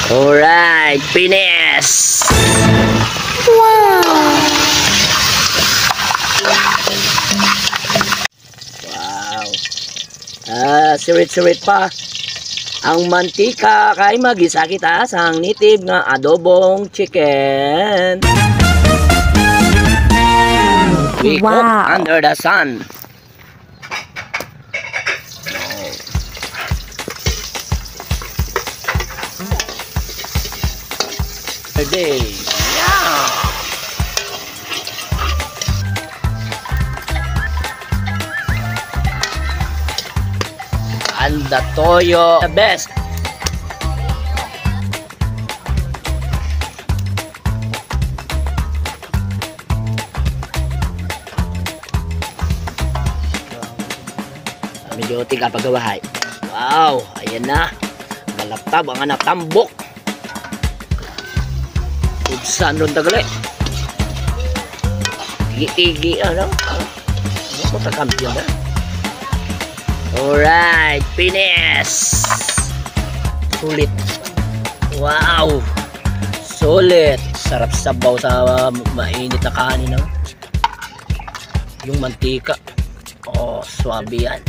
Alright, finish! Wow! Sirit-sirit pa. Ang mantika kay magisa kita sa native nga adobong chicken. We cook under the sun. Today, yeah. And the toyo, the best. Medyo tinggal paggawahay. Wow, ayan na. Malaptab ang anak tambok. Ubsan ron tagali. Tigi-tigi ano? Ano ko takampiyon na? Alright, finish. Sulit. Wow. Sulit. Sarap sabaw sa mainit na kanin, no? Yung mantika. Oh, swabe yan.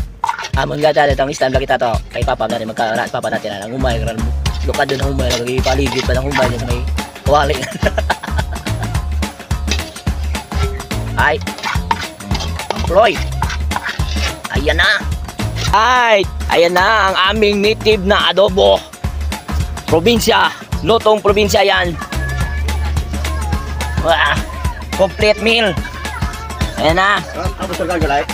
Mga dati itong istan lagi tato. Kay papa dati magkarat papa natin na umay karon. Lukad doon umay lagi paligid pa ng umay may wali. Ay. Floyd. Ayan na. Ay, ayan na ang aming native na adobo. Probinsya, lutong probinsya yan. Wah, complete meal. Ayan na. Ano sa gagalay?